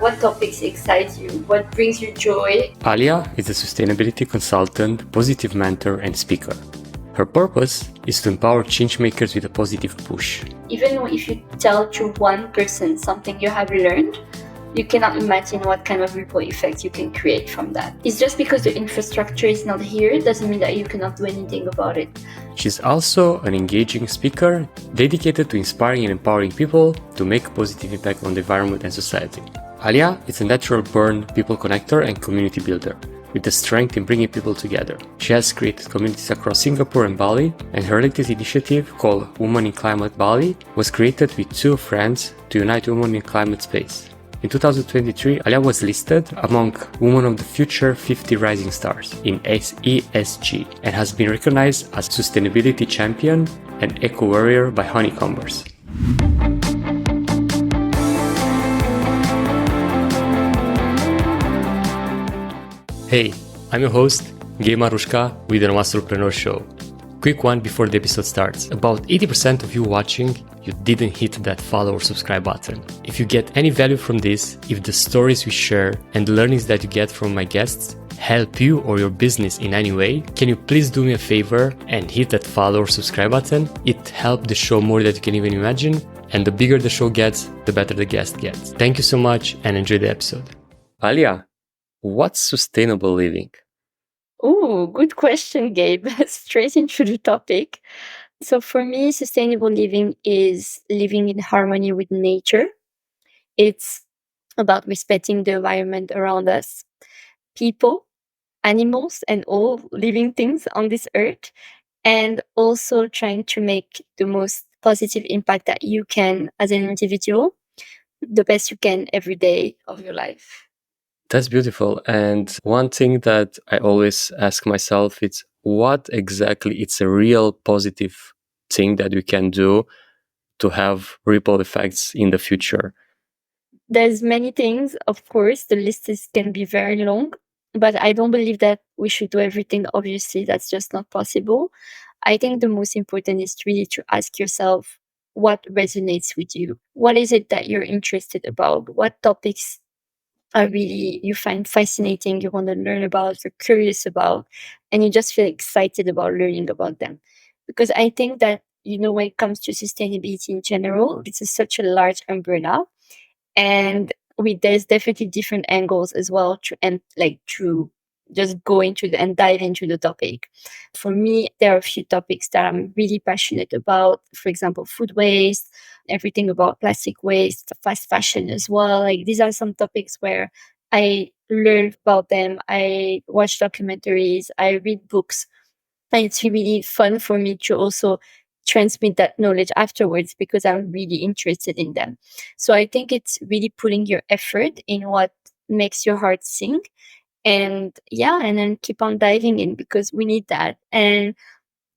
What topics excite you? What brings you joy? Alia is a sustainability consultant, positive mentor, and speaker. Her purpose is to empower changemakers with a positive push. Even if you tell to one person something you have learned, you cannot imagine what kind of ripple effect you can create from that. It's just because the infrastructure is not here doesn't mean that you cannot do anything about it. She's also an engaging speaker dedicated to inspiring and empowering people to make a positive impact on the environment and society. Alia is a natural-born people connector and community builder, with the strength in bringing people together. She has created communities across Singapore and Bali, and her latest initiative, called Women in Climate Bali, was created with two friends to unite women in climate space. In 2023, Alia was listed among Women of the Future 50 Rising Stars in ESG and has been recognized as Sustainability Champion and Eco Warrior by Honeycombers. Hey, I'm your host, Gay Marushka with the Nomad Solopreneur Show. Quick one before the episode starts. About 80% of you watching, you didn't hit that follow or subscribe button. If you get any value from this, if the stories we share and the learnings that you get from my guests help you or your business in any way, can you please do me a favor and hit that follow or subscribe button? It helps the show more than you can even imagine. And the bigger the show gets, the better the guest gets. Thank you so much and enjoy the episode. Alia, what's sustainable living? Oh, good question, Gabe. Straight into the topic. So for me, sustainable living is living in harmony with nature. It's about respecting the environment around us, people, animals, and all living things on this earth, and also trying to make the most positive impact that you can as an individual, the best you can every day of your life. That's beautiful. And one thing that I always ask myself is what exactly it's a real positive thing that we can do to have ripple effects in the future. There's many things, of course, the can be very long, but I don't believe that we should do everything. Obviously, that's just not possible. I think the most important is really to ask yourself what resonates with you. What is it that you're interested about? What topics are really you find fascinating, you want to learn about, you're curious about, and you just feel excited about learning about them. Because I think that, when it comes to sustainability in general, such a large umbrella. And there's definitely different angles as well to just go into and dive into the topic. For me, there are a few topics that I'm really passionate about. For example, food waste, everything about plastic waste, fast fashion as well. Like these are some topics where I learn about them. I watch documentaries, I read books, and it's really fun for me to also transmit that knowledge afterwards because I'm really interested in them. So I think it's really putting your effort in what makes your heart sing. And then keep on diving in because we need that. And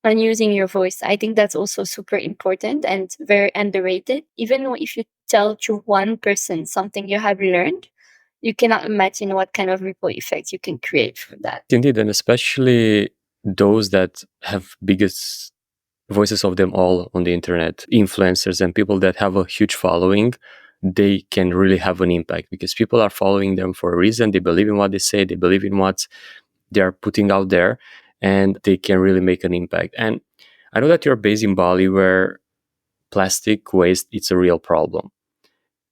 using your voice, I think that's also super important and very underrated. Even if you tell to one person something you have learned, you cannot imagine what kind of ripple effect you can create from that. Indeed, and especially those that have biggest voices of them all on the internet, influencers and people that have a huge following, they can really have an impact because people are following them for a reason. They believe in what they say, they believe in what they are putting out there, and they can really make an impact. And I know that you're based in Bali where plastic waste is a real problem.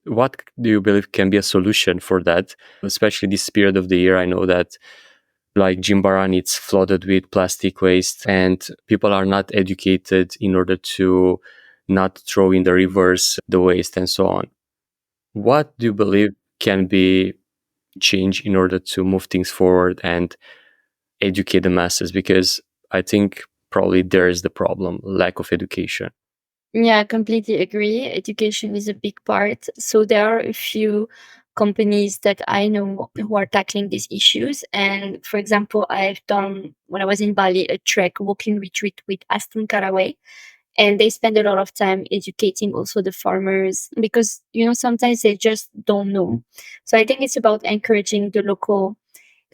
What do you believe can be a solution for that, especially this period of the year? I know that like Jimbaran, it's flooded with plastic waste and people are not educated in order to not throw in the rivers the waste and so on. What do you believe can be changed in order to move things forward and educate the masses? Because I think probably there is the problem, lack of education. Yeah, I completely agree. Education is a big part. So there are a few companies that I know who are tackling these issues. And for example, I've done, when I was in Bali, a trek walking retreat with Aston Caraway. And they spend a lot of time educating also the farmers because, sometimes they just don't know. So I think it's about encouraging the local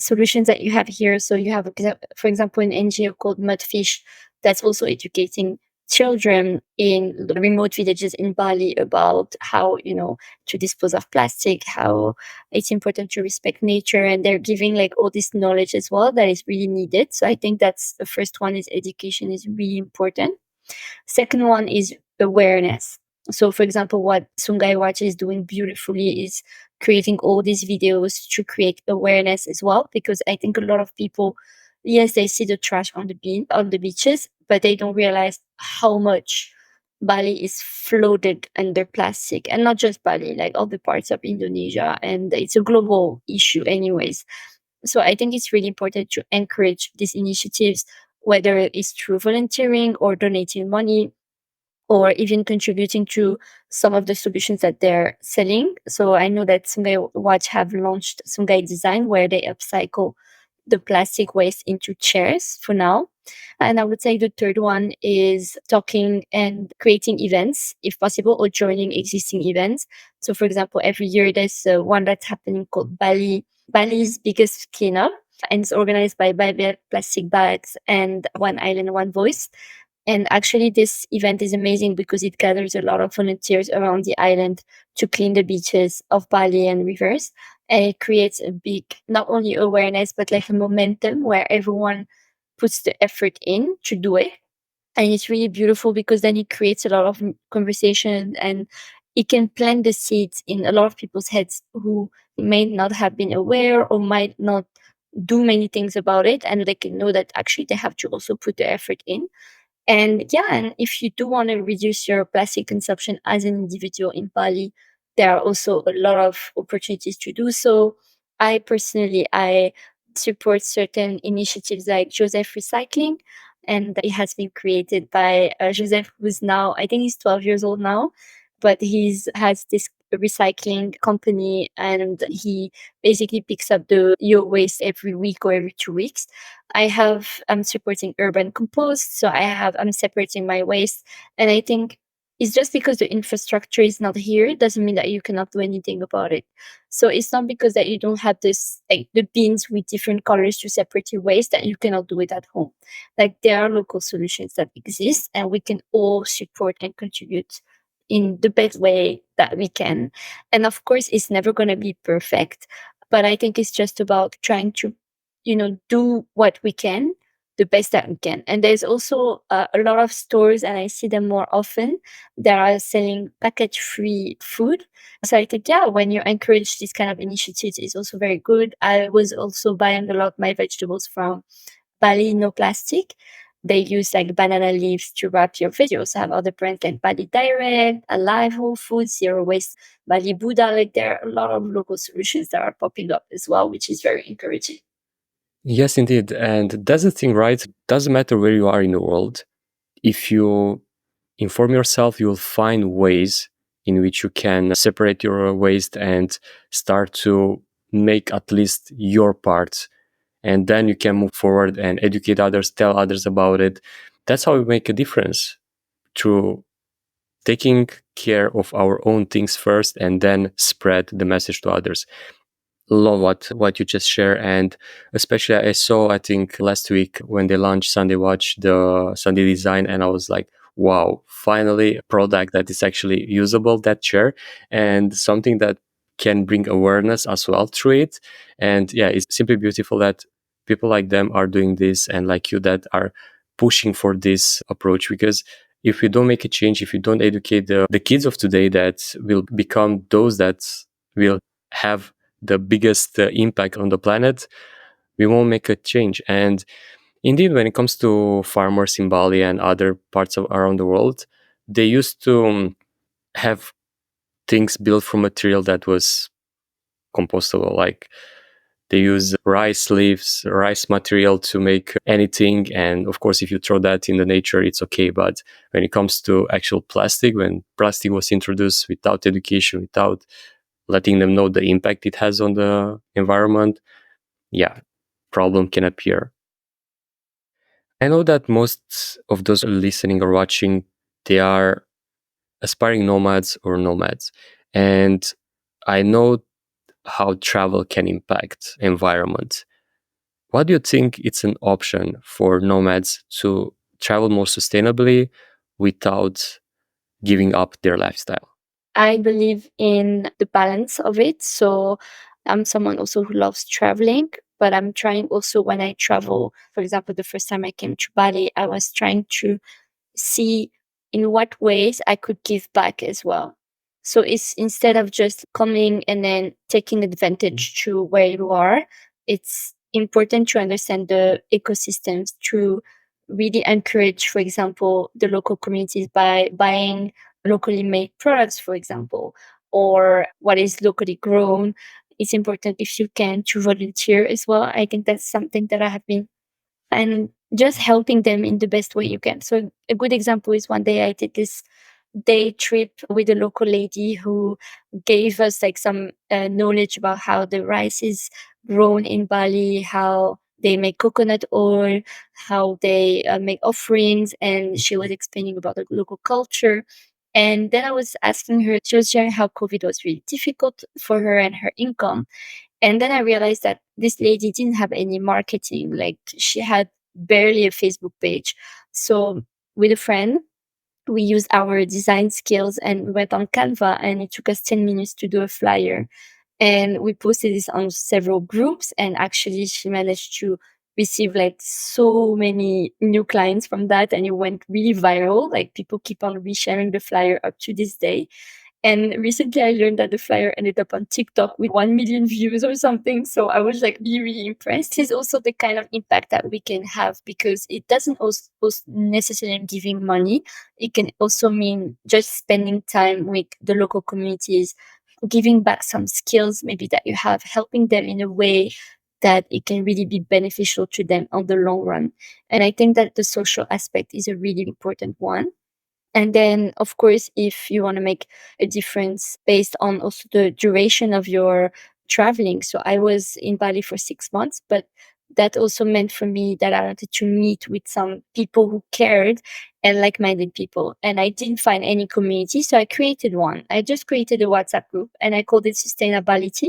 solutions that you have here. So you have, for example, an NGO called Mudfish that's also educating children in the remote villages in Bali about how, to dispose of plastic, how it's important to respect nature. And they're giving like all this knowledge as well that is really needed. So I think that's the first one, is education is really important. Second one is awareness. So, for example, what Sungai Watch is doing beautifully is creating all these videos to create awareness as well. Because I think a lot of people, yes, they see the trash on the beaches, but they don't realize how much Bali is flooded under plastic, and not just Bali, like other parts of Indonesia, and it's a global issue, anyways. So I think it's really important to encourage these initiatives, whether it's through volunteering or donating money, or even contributing to some of the solutions that they're selling. So I know that Sungai Watch have launched Sungai Design, where they upcycle the plastic waste into chairs for now. And I would say the third one is talking and creating events, if possible, or joining existing events. So, for example, every year there's one that's happening called Bali's Biggest Cleanup, and it's organized by Bali Plastic Bags and One Island, One Voice. And actually, this event is amazing because it gathers a lot of volunteers around the island to clean the beaches of Bali and rivers. And it creates a big, not only awareness, but like a momentum where everyone puts the effort in to do it. And it's really beautiful because then it creates a lot of conversation, and it can plant the seeds in a lot of people's heads who may not have been aware or might not do many things about it. And they can know that actually they have to also put the effort in. And yeah, and if you do want to reduce your plastic consumption as an individual in Bali, there are also a lot of opportunities to do so. I support certain initiatives like Joseph Recycling, and it has been created by Joseph, who's now, I think he's 12 years old now, but he's has this recycling company, and he basically picks up the your waste every week or every 2 weeks. I'm supporting urban compost, so I'm separating my waste. And I think it's just because the infrastructure is not here doesn't mean that you cannot do anything about it. So it's not because that you don't have this, like the bins with different colors to separate your waste, that you cannot do it at home. Like there are local solutions that exist, and we can all support and contribute in the best way that we can. And of course, it's never going to be perfect, but I think it's just about trying to, do what we can, the best that we can. And there's also a lot of stores, and I see them more often, that are selling package free food. So I think, yeah, when you encourage this kind of initiatives, is also very good. I was also buying a lot my vegetables from Bali No Plastic. They use like banana leaves to wrap your veggies. You also have other brands like Bali Direct, Alive Whole Foods, Zero Waste, Bali Buddha. Like there are a lot of local solutions that are popping up as well, which is very encouraging. Yes, indeed. And that's the thing, right? Doesn't matter where you are in the world. If you inform yourself, you will find ways in which you can separate your waste and start to make at least your part. And then you can move forward and educate others, tell others about it. That's how we make a difference, through taking care of our own things first and then spread the message to others. Love what you just share. And especially I saw, I think last week when they launched Sunday Watch, the Sunday Design, and I was like, wow, finally a product that is actually usable, that chair, and something that can bring awareness as well through it. And yeah, it's simply beautiful that people like them are doing this, and like you, that are pushing for this approach. Because if we don't make a change, if we don't educate the kids of today, that will become those that will have the biggest impact on the planet, we won't make a change. And indeed, when it comes to farmers in Bali and other parts of around the world, they used to have things built from material that was compostable. Like they use rice leaves, rice material to make anything. And of course, if you throw that in the nature, it's okay. But when it comes to actual plastic, when plastic was introduced without education, without letting them know the impact it has on the environment, yeah, problem can appear. I know that most of those listening or watching, they are aspiring nomads or nomads. And I know how travel can impact environment. What do you think it's an option for nomads to travel more sustainably, without giving up their lifestyle? I believe in the balance of it. So I'm someone also who loves traveling, but I'm trying also when I travel, for example, the first time I came to Bali, I was trying to see in what ways I could give back as well. So it's instead of just coming and then taking advantage to where you are, it's important to understand the ecosystems to really encourage, for example, the local communities by buying locally made products, for example, or what is locally grown. It's important if you can to volunteer as well. I think that's something that I have been and just helping them in the best way you can. So a good example is one day I did this day trip with a local lady who gave us like some knowledge about how the rice is grown in Bali, how they make coconut oil, how they make offerings, and she was explaining about the local culture. And then I was asking her, she was sharing how COVID was really difficult for her and her income. And then I realized that this lady didn't have any marketing. Like she had barely a Facebook page. So with a friend, we used our design skills and we went on Canva and it took us 10 minutes to do a flyer. And we posted this on several groups. And actually she managed to receive like so many new clients from that. And it went really viral. Like people keep on resharing the flyer up to this day. And recently I learned that the flyer ended up on TikTok with 1 million views or something. So I was like really, really impressed. It's also the kind of impact that we can have because it doesn't also necessarily mean giving money. It can also mean just spending time with the local communities, giving back some skills maybe that you have, helping them in a way that it can really be beneficial to them on the long run. And I think that the social aspect is a really important one. And then, of course, if you want to make a difference based on also the duration of your traveling. So I was in Bali for 6 months, but that also meant for me that I wanted to meet with some people who cared and like minded people. And I didn't find any community. So I created one. I just created a WhatsApp group and I called it Sustainability.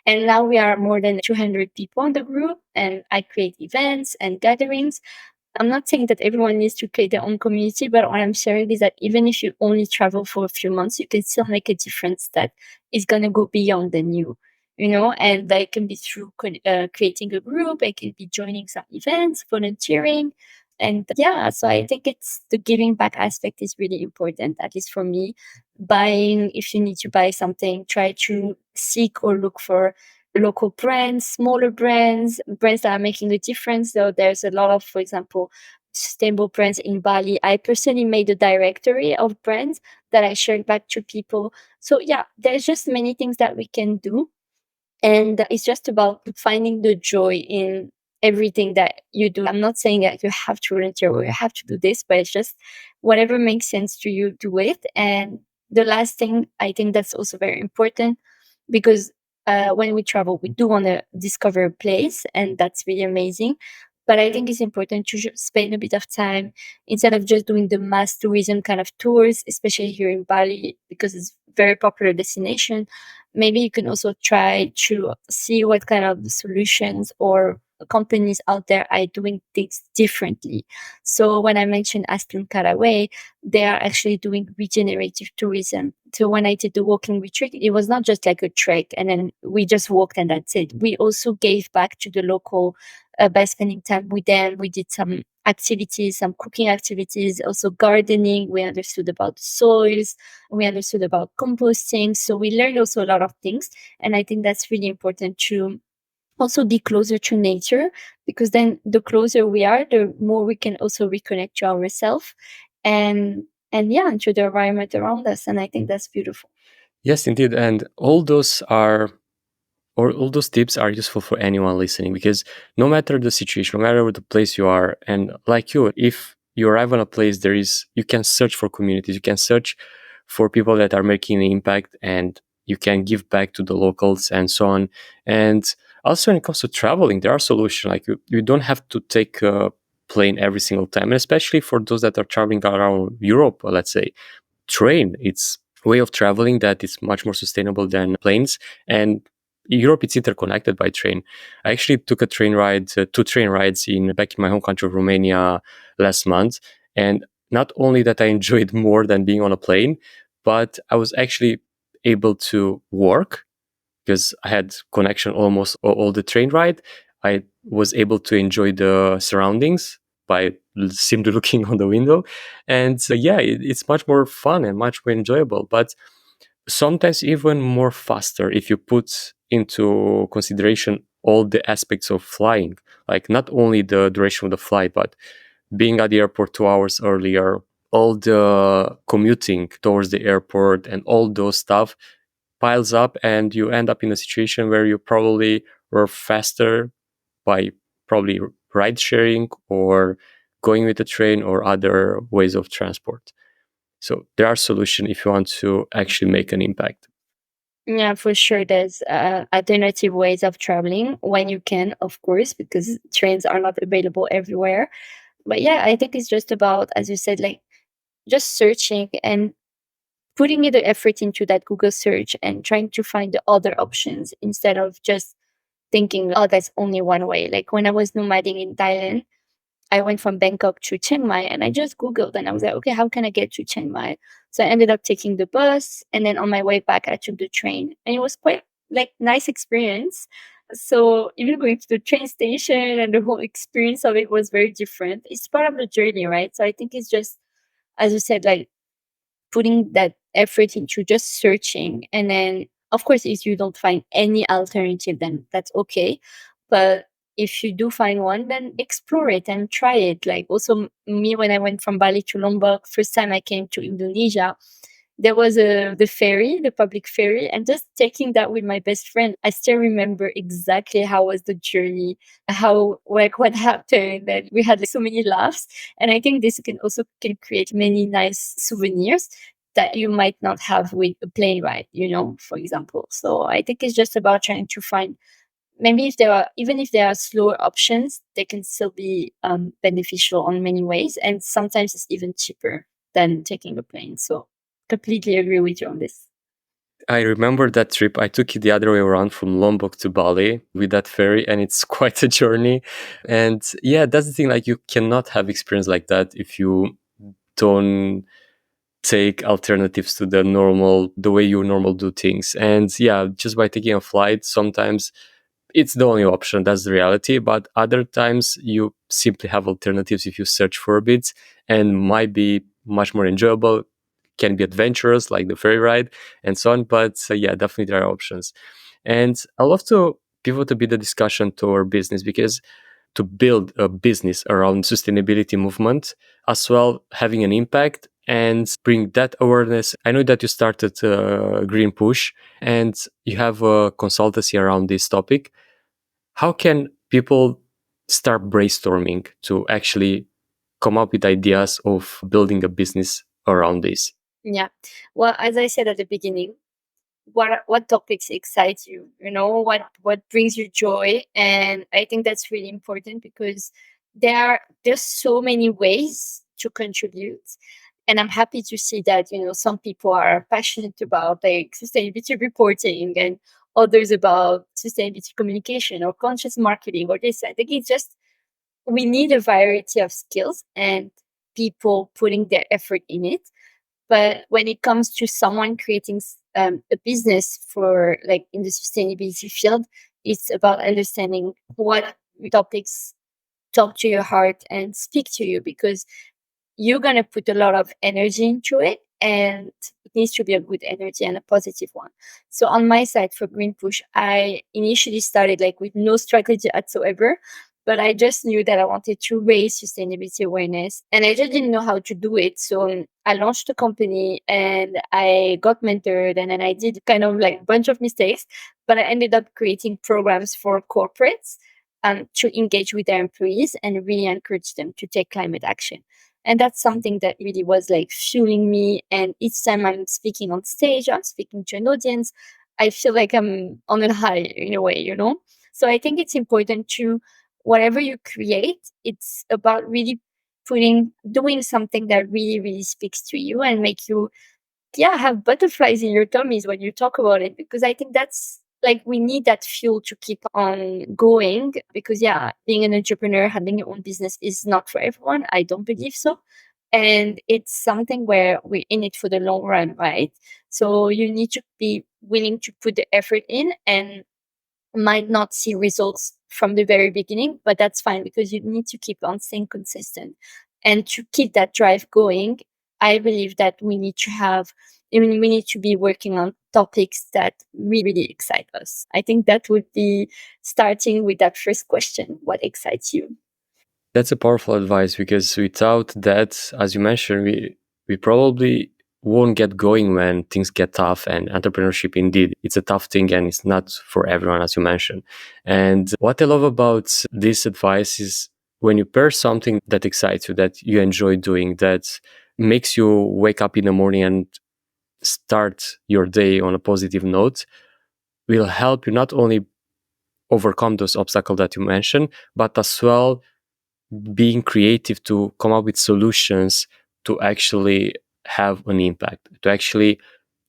And now we are more than 200 people in the group. And I create events and gatherings. I'm not saying that everyone needs to create their own community, but what I'm sharing is that even if you only travel for a few months, you can still make a difference that is going to go beyond than you, and that can be through creating a group, it can be joining some events, volunteering. And yeah, so I think it's the giving back aspect is really important, at least for me. Buying, if you need to buy something, try to seek or look for local brands, smaller brands, brands that are making a difference. So there's a lot of, for example, sustainable brands in Bali. I personally made a directory of brands that I shared back to people. So yeah, there's just many things that we can do. And it's just about finding the joy in everything that you do. I'm not saying that you have to volunteer or you have to do this, but it's just whatever makes sense to you, do it. And the last thing, I think that's also very important because when we travel, we do want to discover a place, and that's really amazing. But I think it's important to just spend a bit of time instead of just doing the mass tourism kind of tours, especially here in Bali, because it's very popular destination. Maybe you can also try to see what kind of solutions or companies out there are doing things differently. So when I mentioned Aspen Caraway, they are actually doing regenerative tourism. So when I did the walking retreat, it was not just like a trek and then we just walked and that's it. We also gave back to the local by spending time with them. We did some activities, some cooking activities, also gardening. We understood about soils. We understood about composting. So we learned also a lot of things. And I think that's really important to also be closer to nature, because then the closer we are, the more we can also reconnect to ourselves and yeah, and to the environment around us. And I think that's beautiful. Yes, indeed. And all those tips are useful for anyone listening, because no matter the situation, no matter the place you are, and like you, if you arrive on a place, you can search for communities, you can search for people that are making an impact, and you can give back to the locals and so on. And also when it comes to traveling, there are solutions. Like you don't have to take a plane every single time, and especially for those that are traveling around Europe, let's say, train. It's a way of traveling that is much more sustainable than planes. And Europe, it's interconnected by train. I actually took two train rides in back in my home country of Romania last month, and not only that I enjoyed more than being on a plane, but I was actually able to work because I had connection almost all the train ride. I was able to enjoy the surroundings by simply looking on the window. And yeah, it's much more fun and much more enjoyable, but sometimes even more faster if you put into consideration all the aspects of flying, like not only the duration of the flight, but being at the airport 2 hours earlier, all the commuting towards the airport and all those stuff piles up, and you end up in a situation where you probably were faster by probably ride sharing or going with the train or other ways of transport. So there are solutions if you want to actually make an impact. Yeah, for sure. There's alternative ways of traveling when you can, of course, because trains are not available everywhere. But yeah, I think it's just about, as you said, like just searching and putting the effort into that Google search and trying to find the other options instead of just thinking, oh, that's only one way. Like when I was nomading in Thailand, I went from Bangkok to Chiang Mai and I just Googled and I was like, okay, how can I get to Chiang Mai? So I ended up taking the bus and then on my way back, I took the train and it was quite like nice experience. So even going to the train station and the whole experience of it was very different. It's part of the journey, right? So I think it's just, as you said, like putting that effort into just searching. And then, of course, if you don't find any alternative, then that's okay. But if you do find one, then explore it and try it. Like also me, when I went from Bali to Lombok, first time I came to Indonesia, there was the ferry, the public ferry, and just taking that with my best friend. I still remember exactly how was the journey, how like what happened, that we had like so many laughs. And I think this can also can create many nice souvenirs that you might not have with a plane ride, for example. So I think it's just about trying to find, maybe if there are, even if there are slower options, they can still be beneficial on many ways, and sometimes it's even cheaper than taking a plane. So completely agree with you on this. I remember that trip. I took it the other way around from Lombok to Bali with that ferry, and it's quite a journey. And yeah, that's the thing. Like, you cannot have experience like that if you don't take alternatives to the way you normal do things. And yeah, just by taking a flight, sometimes it's the only option. That's the reality. But other times you simply have alternatives if you search for a bit, and might be much more enjoyable, can be adventurous like the ferry ride and so on. But yeah, definitely there are options. And I love to pivot a bit the discussion to our business, because to build a business around sustainability movement, as well having an impact and bring that awareness. I know that you started Green Push and you have a consultancy around this topic. How can people start brainstorming to actually come up with ideas of building a business around this? Yeah. Well, as I said at the beginning, what topics excite you? What brings you joy? And I think that's really important because there's so many ways to contribute. And I'm happy to see that, some people are passionate about like sustainability reporting and others about sustainability communication or conscious marketing or this. I think it's just we need a variety of skills and people putting their effort in it. But when it comes to someone creating a business for like in the sustainability field, it's about understanding what topics talk to your heart and speak to you, because you're going to put a lot of energy into it, and it needs to be a good energy and a positive one. So on my side for Green Push, I initially started like with no strategy whatsoever, but I just knew that I wanted to raise sustainability awareness and I just didn't know how to do it. So I launched a company and I got mentored, and then I did kind of like a bunch of mistakes, but I ended up creating programs for corporates to engage with their employees and really encourage them to take climate action. And that's something that really was like fueling me. And each time I'm speaking on stage, I'm speaking to an audience, I feel like I'm on a high in a way. So I think it's important to, whatever you create, it's about really doing something that really, really speaks to you and make you, yeah, have butterflies in your tummies when you talk about it, because I think that's like we need that fuel to keep on going, because yeah, being an entrepreneur, having your own business is not for everyone. I don't believe so. And it's something where we're in it for the long run, right? So you need to be willing to put the effort in, and might not see results from the very beginning, but that's fine because you need to keep on staying consistent. And to keep that drive going, I believe that we need to have, I mean, we need to be working on topics that really excite us. I think that would be starting with that first question: what excites you? That's a powerful advice, because without that, as you mentioned, we probably won't get going when things get tough. And entrepreneurship, indeed, it's a tough thing, and it's not for everyone, as you mentioned. And what I love about this advice is when you pair something that excites you, that you enjoy doing, that makes you wake up in the morning and start your day on a positive note, will help you not only overcome those obstacles that you mentioned, but as well being creative to come up with solutions to actually have an impact, to actually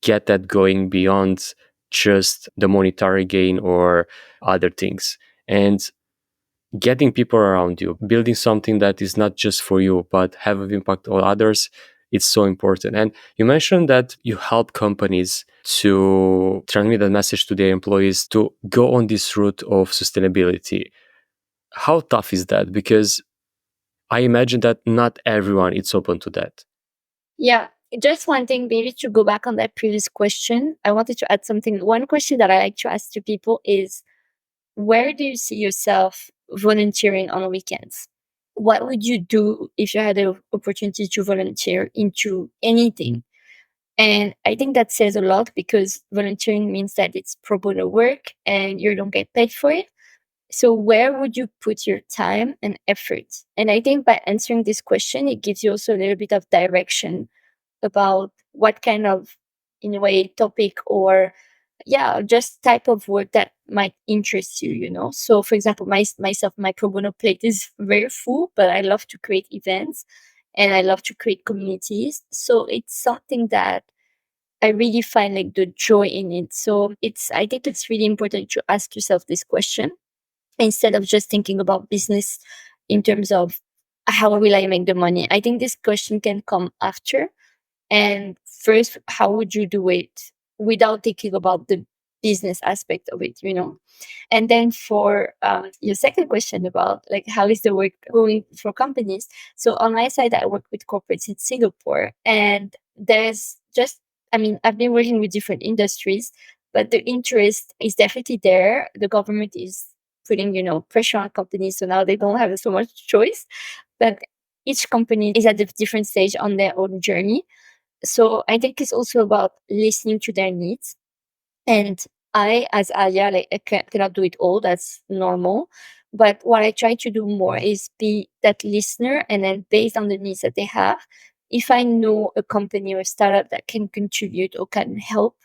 get that going beyond just the monetary gain or other things. And getting people around you, building something that is not just for you, but have an impact on others, it's so important. And you mentioned that you help companies to transmit that message to their employees to go on this route of sustainability. How tough is that? Because I imagine that not everyone is open to that. Yeah, just one thing, maybe to go back on that previous question, I wanted to add something. One question that I like to ask to people is, where do you see yourself volunteering on weekends? What would you do if you had the opportunity to volunteer into anything? And I think that says a lot, because volunteering means that it's pro bono work and you don't get paid for it. So where would you put your time and effort? And I think by answering this question, it gives you also a little bit of direction about what kind of, in a way, topic, or yeah, just type of work that might interest you, you know. So for example, myself, my pro bono plate is very full, but I love to create events and I love to create communities. So it's something that I really find like the joy in it. So I think it's really important to ask yourself this question instead of just thinking about business in terms of how will I make the money. I think this question can come after. And first, how would you do it without thinking about the business aspect of it, you know? And then for your second question about like how is the work going for companies? So on my side, I work with corporates in Singapore, and there's just, I mean, I've been working with different industries, but the interest is definitely there. The government is putting, you know, pressure on companies, so now they don't have so much choice. But each company is at a different stage on their own journey. So I think it's also about listening to their needs. And I, as Alia, like cannot do it all. That's normal. But what I try to do more is be that listener, and then based on the needs that they have, if I know a company or a startup that can contribute or can help,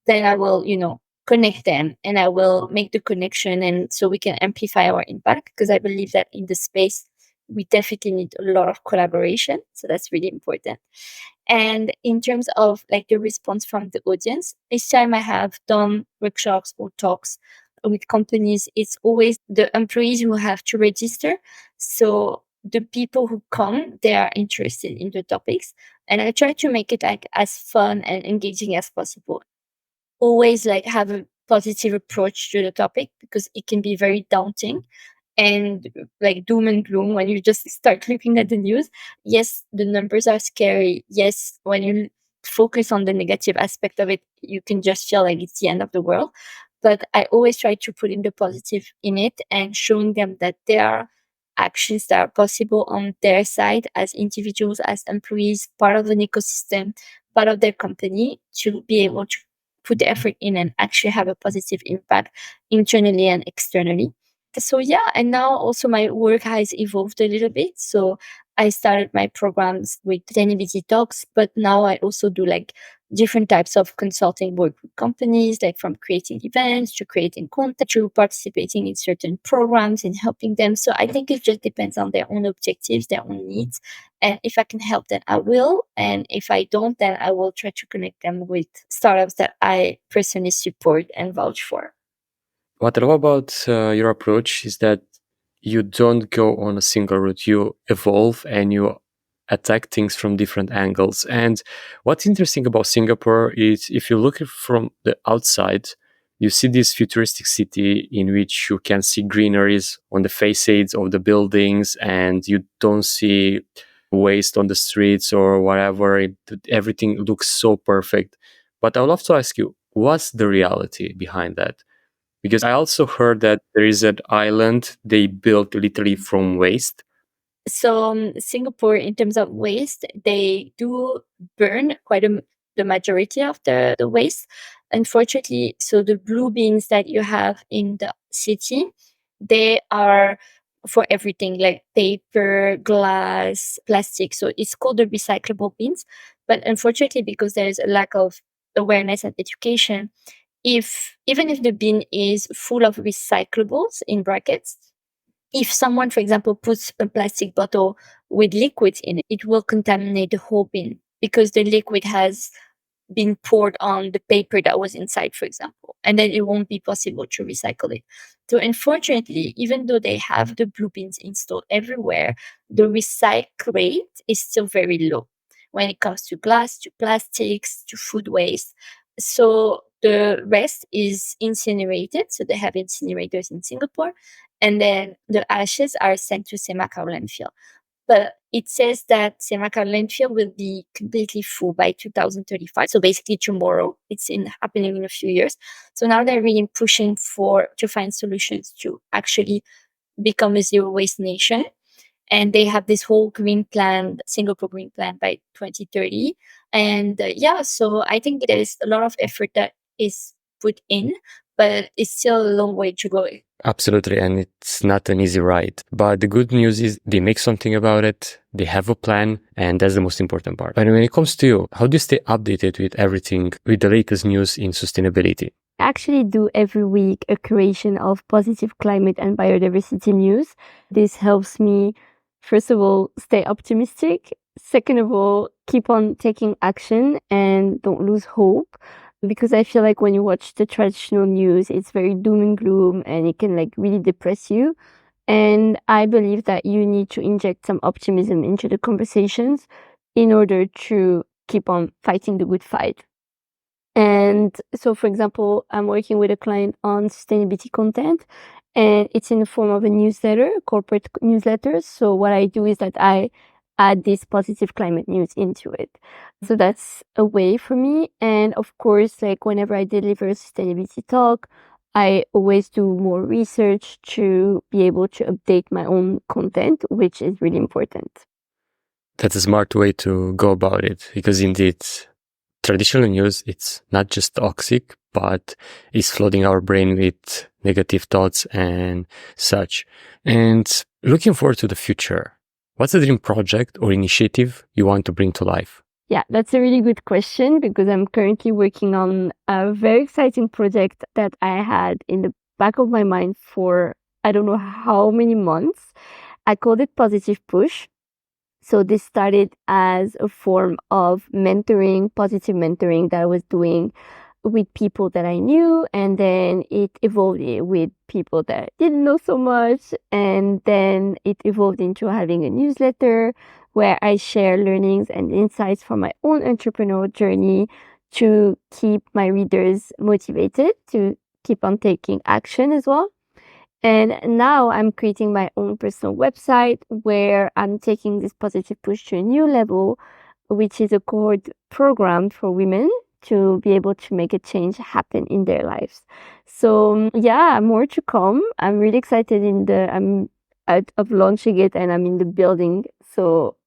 then I will, you know, connect them and I will make the connection, and so we can amplify our impact, because I believe that in the space we definitely need a lot of collaboration. So that's really important. And in terms of like the response from the audience, each time I have done workshops or talks with companies, it's always the employees who have to register. So the people who come, they are interested in the topics. And I try to make it like as fun and engaging as possible. Always like have a positive approach to the topic, because it can be very daunting and like doom and gloom when you just start looking at the news. Yes, the numbers are scary. Yes, when you focus on the negative aspect of it, you can just feel like it's the end of the world. But I always try to put in the positive in it and showing them that there are actions that are possible on their side as individuals, as employees, part of an ecosystem, part of their company, to be able to put the effort in and actually have a positive impact internally and externally. So yeah, and now also my work has evolved a little bit. So I started my programs with sustainability talks, but now I also do like different types of consulting work with companies, like from creating events to creating content to participating in certain programs and helping them. So I think it just depends on their own objectives, their own needs. And if I can help, then I will. And if I don't, then I will try to connect them with startups that I personally support and vouch for. What I love about your approach is that you don't go on a single route. You evolve and you attack things from different angles. And what's interesting about Singapore is if you look from the outside, you see this futuristic city in which you can see greeneries on the facades of the buildings, and you don't see waste on the streets or whatever. Everything looks so perfect. But I would love to ask you, what's the reality behind that? Because I also heard that there is an island they built literally from waste. So Singapore, in terms of waste, they do burn the majority of the waste. Unfortunately, so the blue bins that you have in the city, they are for everything like paper, glass, plastic. So it's called the recyclable bins. But unfortunately, because there is a lack of awareness and education, even if the bin is full of recyclables in brackets, if someone, for example, puts a plastic bottle with liquid in it, it will contaminate the whole bin because the liquid has been poured on the paper that was inside, for example, and then it won't be possible to recycle it. So unfortunately, even though they have the blue bins installed everywhere, the recycle rate is still very low when it comes to glass, to plastics, to food waste. So the rest is incinerated. So they have incinerators in Singapore. And then the ashes are sent to Semakau landfill. But it says that Semakau landfill will be completely full by 2035. So basically tomorrow. It's happening in a few years. So now they're really pushing to find solutions to actually become a zero waste nation. And they have this whole green plan, Singapore green plan by 2030. And so I think there's a lot of effort that is put in, but it's still a long way to go. Absolutely, and it's not an easy ride. But the good news is they make something about it, they have a plan, and that's the most important part. But when it comes to you, how do you stay updated with everything, with the latest news in sustainability? I actually do every week a creation of positive climate and biodiversity news. This helps me, first of all, stay optimistic. Second of all, keep on taking action and don't lose hope. Because I feel like when you watch the traditional news, it's very doom and gloom and it can really depress you. And I believe that you need to inject some optimism into the conversations in order to keep on fighting the good fight. And so, for example, I'm working with a client on sustainability content, and it's in the form of a newsletter, corporate newsletter. So what I do is that I add this positive climate news into it. So that's a way for me. And of course, whenever I deliver a sustainability talk, I always do more research to be able to update my own content, which is really important. That's a smart way to go about it, because indeed, traditional news, it's not just toxic, but it's flooding our brain with negative thoughts and such. And looking forward to the future, what's a dream project or initiative you want to bring to life? Yeah, that's a really good question, because I'm currently working on a very exciting project that I had in the back of my mind for I don't know how many months. I called it Positive Push. So this started as a form of mentoring, positive mentoring that I was doing with people that I knew, and then it evolved with people that I didn't know so much, and then it evolved into having a newsletter where I share learnings and insights from my own entrepreneurial journey to keep my readers motivated to keep on taking action as well. And now I'm creating my own personal website where I'm taking this positive push to a new level, which is a cohort program for women to be able to make a change happen in their lives. So more to come. I'm really excited I'm out of launching it, and I'm in the building. So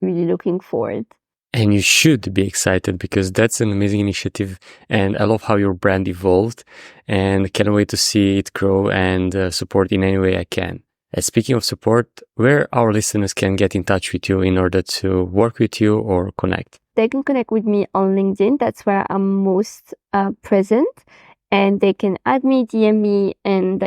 really looking forward. And you should be excited, because that's an amazing initiative. And I love how your brand evolved, and can't wait to see it grow and support in any way I can. And speaking of support, where our listeners can get in touch with you in order to work with you or connect? They can connect with me on LinkedIn. That's where I'm most present. And they can add me, DM me, and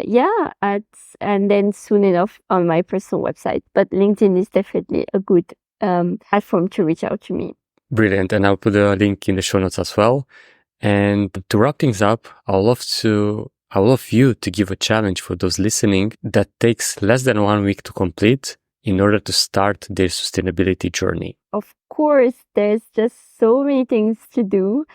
and then soon enough on my personal website. But LinkedIn is definitely a good platform to reach out to me. Brilliant. And I'll put a link in the show notes as well. And to wrap things up, I would love you to give a challenge for those listening that takes less than 1 week to complete, in order to start their sustainability journey? Of course, there's just so many things to do.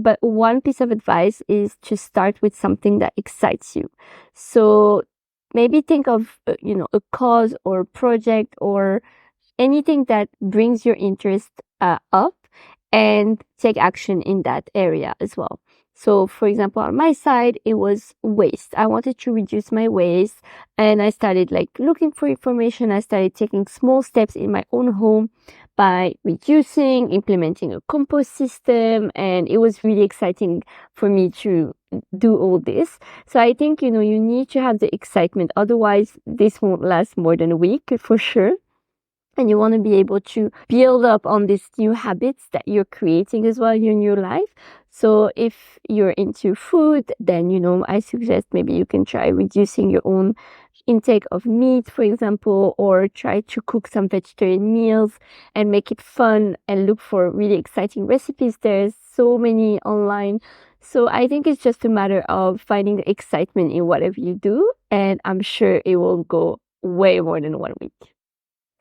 But one piece of advice is to start with something that excites you. So maybe think of, a cause or project or anything that brings your interest up, and take action in that area as well. So, for example, on my side, it was waste. I wanted to reduce my waste, and I started looking for information. I started taking small steps in my own home by reducing, implementing a compost system, and it was really exciting for me to do all this. So I think, you need to have the excitement. Otherwise, this won't last more than a week for sure. And you want to be able to build up on these new habits that you're creating as well in your life. So if you're into food, then, I suggest maybe you can try reducing your own intake of meat, for example, or try to cook some vegetarian meals and make it fun and look for really exciting recipes. There's so many online. So I think it's just a matter of finding the excitement in whatever you do. And I'm sure it will go way more than 1 week.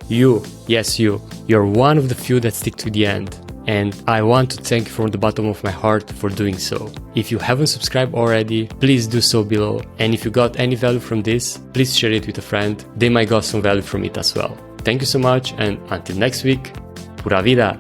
You, yes, you're one of the few that stick to the end. And I want to thank you from the bottom of my heart for doing so. If you haven't subscribed already, please do so below. And if you got any value from this, please share it with a friend. They might got some value from it as well. Thank you so much, and until next week, pura vida!